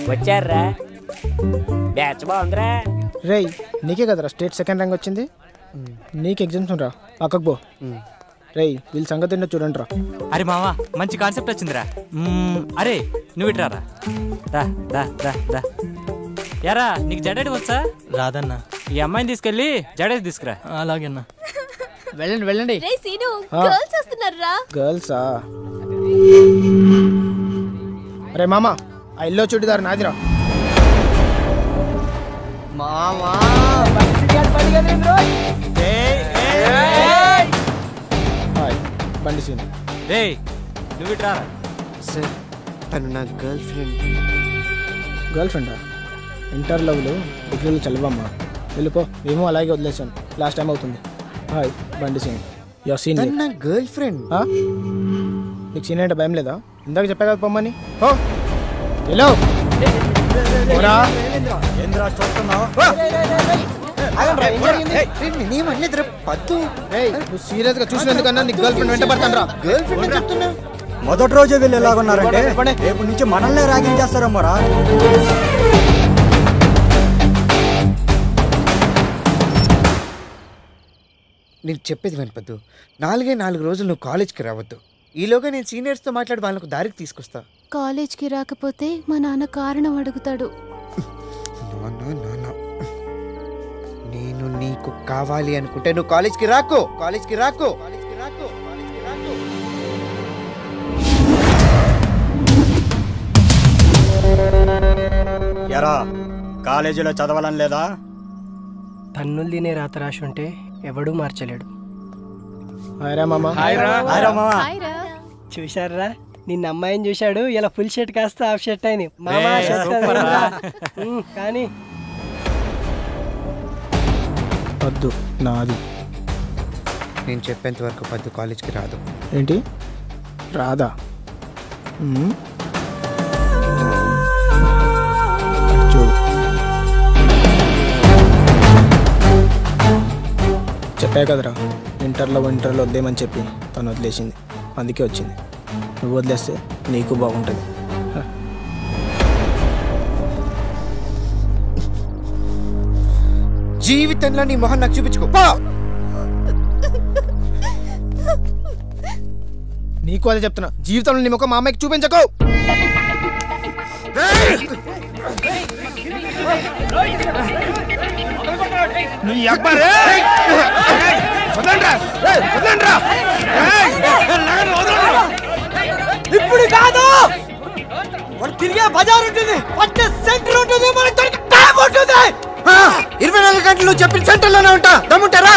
వచ్చారా? బ్యాచ్ బాగుందిరా. రేయ్ నీకే కదరా స్టేట్ సెకండ్ ర్యాంక్ వచ్చింది. నీకు ఎగ్జామ్స్ రా పక్కకు పో. రేయ్ వీళ్ళ సంగతి ఏంటో చూడండి రా. అరే మావా మంచి కాన్సెప్ట్ వచ్చిందిరా. అరే నువ్వు ఇట్రారా. దా దా దా దా. యారా నీకు జడేది వచ్చా? రాదన్నా. ఈ అమ్మాయిని తీసుకెళ్ళి జడేది తీసుకురా. అలాగే అన్నా. వెళ్ళండి వెళ్ళండి. గర్ల్సా? అరే మామా ఆ ఇల్లో చుడిదారు నాదిరా. మామా బండి సీన్. రే నువ్వు ఇట్రారా. సార్ తను నా గర్ల్ ఫ్రెండ్. గర్ల్ ఫ్రెండా? ఇంటర్ లవ్లు డిగ్రీలు చల్లవమ్మా. వెళ్ళిపో. మేము అలాగే వదిలేసాను. లాస్ట్ టైం అవుతుంది. హాయ్ బండి సీన్. Your senior. నా గర్ల్ ఫ్రెండ్. నీకు సీనియర్ అంటే భయం లేదా? ఇందాక చెప్పా కదా పొమ్మని. ఓ హలో నువ్వు సీరియస్ గా చూసినందుకన్నా నీ గర్ల్ ఫ్రెండ్ వెంట పడతాను రా. గర్ల్ ఫ్రెండ్ చెప్తున్నా. మొదటి రోజే వీళ్ళు ఎలాగున్నారంటే రేపు నుంచి మనల్నే ర్యాగింగ్ చేస్తారమ్మా రా. నేను చెప్పేది వినపద్దు. 4 రోజులు నువ్వు కాలేజ్కి రావద్దు. ఈలోగా నేను సీనియర్స్తో మాట్లాడి వాళ్ళకు దారికి తీసుకొస్తా. కాలేజ్కి రాకపోతే మా నాన్న కారణం అడుగుతాడు. నేను నీకు కావాలి అనుకుంటే నువ్వు కాలేజ్కి రాకు. ఎరా కాలేజీలో చదవాలని లేదా? తన్నులు తినే రాత రాసి ఉంటే ఎవడూ మార్చలేడు. చూశారా నిన్న అమ్మాయిని చూశాడు. ఇలా ఫుల్ షర్ట్ కాస్త హాఫ్ షర్ట్ అయింది. మామా కానీ వద్దు నాది. నేను చెప్పేంత వరకు పద్దు కాలేజ్కి రాదు. ఏంటి రాదా? చూడు చెప్పా కదరా ఇంటర్లో వద్దేమని చెప్పి తను వదిలేసింది. అందుకే వచ్చింది. నువ్వు వదిలేస్తే నీకు బాగుంటుంది. జీవితంలో నీ మొహం నాకు చూపించుకో. నీకు అదే చెప్తున్నా. జీవితంలో నీ ముఖం మా అమ్మాయికి చూపించకు. ఇప్పుడు కాదు, వాడు తిరిగే బజార్ ఉంటుంది, వచ్చే సెంటర్ ఉంటుంది, మనకి 24 గంటలు చెప్పిన సెంటర్ లోనే ఉంటా. దమ్ముంటారా?